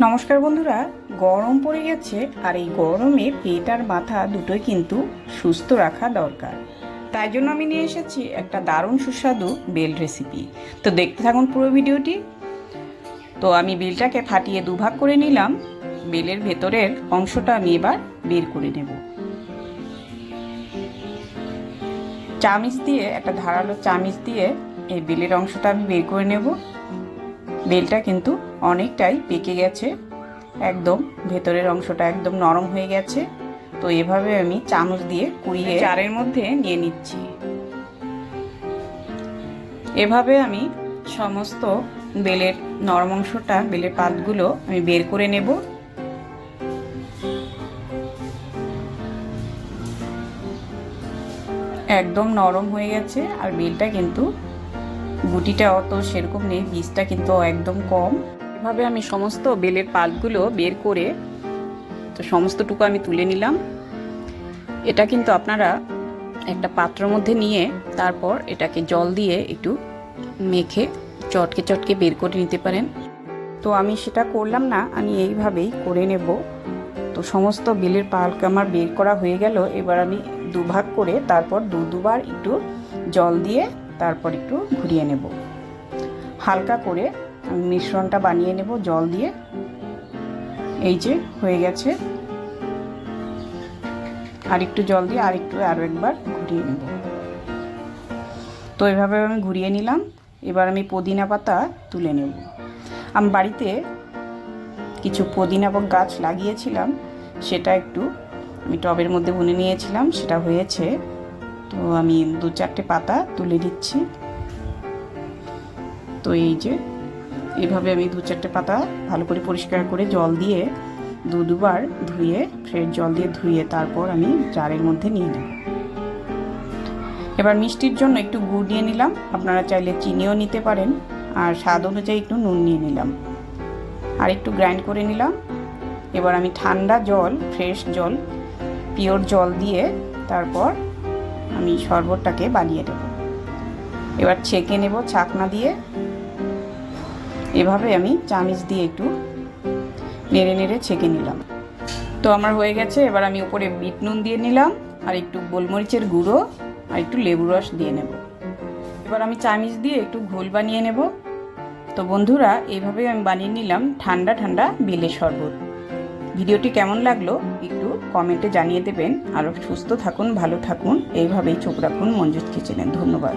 নমস্কার বন্ধুরা, গরম পড়ে গেছে আর এই গরমে পেট আর মাথা দুটোই কিন্তু সুস্থ রাখা দরকার। তাই জন্য আমি নিয়ে এসেছি একটা দারুণ সুস্বাদু বেল রেসিপি। তো দেখতে থাকুন পুরো ভিডিওটি। তো আমি বেলটাকে ফাটিয়ে দুভাগ করে নিলাম। বেলের ভেতরের অংশটা আমি এবার বের করে নেব। চামিচ দিয়ে, একটা ধারালো চামিচ দিয়ে এই বেলের অংশটা আমি বের করে নেব। বেলটা কিন্তু অনেকটাই পেকে গেছে, একদম ভেতরের অংশটা একদম নরম হয়ে গেছে। তো এভাবে আমি চামচ দিয়ে কুড়িয়ে জারের মধ্যে নিয়ে নিচ্ছি। এভাবে আমি সমস্ত বেলের নরম অংশটা, বেলের পাতগুলো আমি বের করে নেব। একদম নরম হয়ে গেছে আর বেলটা কিন্তু গুটিটা অত সেরকম নেই, বীজটা কিন্তু একদম কম। এভাবে আমি সমস্ত বেলের পাল্পগুলো বের করে তো সমস্তটুকু আমি তুলে নিলাম। এটা কিন্তু আপনারা একটা পাত্রের মধ্যে নিয়ে তারপর এটাকে জল দিয়ে একটু মেখে চটকে চটকে বের করে নিতে পারেন। তো আমি সেটা করলাম না, আমি এইভাবেই করে নেব। তো সমস্ত বেলের পাল্প আমার বের করা হয়ে গেল। এবার আমি দুভাগ করে তারপর দুবার একটু জল দিয়ে তারপর একটু ঘুরিয়ে নেব। হালকা করে আমি মিশ্রণটা বানিয়ে নেব জল দিয়ে। এই যে হয়ে গেছে, আর একটু জল দিয়ে আরো একবার ঘুরিয়ে নেব। তো এভাবে আমি ঘুরিয়ে নিলাম। এবার আমি পুদিনা পাতা তুলে নেব। আমি বাড়িতে কিছু পুদিনা গাছ লাগিয়েছিলাম, সেটা একটু আমি টবের মধ্যে বুনে নিয়েছিলাম, সেটা হয়েছে। তো আমি 2-4টে পাতা তুলে দিচ্ছি। তো এই যে এভাবে আমি 2-4টে পাতা ভালো করে পরিষ্কার করে জল দিয়ে দুবার ধুয়ে, ফ্রেশ জল দিয়ে ধুয়ে তারপর আমি জারের মধ্যে নিয়ে নেব। এবার মিষ্টির জন্য একটু গুড় নিয়ে নিলাম, আপনারা চাইলে চিনিও নিতে পারেন। আর স্বাদ অনুযায়ী একটু নুন নিয়ে নিলাম, আর একটু গ্রাইন্ড করে নিলাম। এবার আমি ঠান্ডা জল, ফ্রেশ জল, পিওর জল দিয়ে তারপর আমি শরবতটাকে বানিয়ে দেব। এবার ছেঁকে নেব ছাকনা দিয়ে। এভাবে আমি চামিচ দিয়ে একটু নেড়ে নেড়ে ছেঁকে নিলাম। তো আমার হয়ে গেছে। এবার আমি উপরে বিট নুন দিয়ে নিলাম, আর একটু গোলমরিচের গুঁড়ো আর একটু লেবু রস দিয়ে নেব। এবার আমি চামিচ দিয়ে একটু ঘোল বানিয়ে নেব। তো বন্ধুরা, এইভাবে আমি বানিয়ে নিলাম ঠান্ডা ঠান্ডা বেলের শরবত। ভিডিওটি কেমন লাগলো একটু কমেন্টে জানিয়ে দেবেন। আর সুস্থ থাকুন, ভালো থাকুন, এইভাবেই চোখ রাখুন মঞ্জুস কিচেনে। ধন্যবাদ।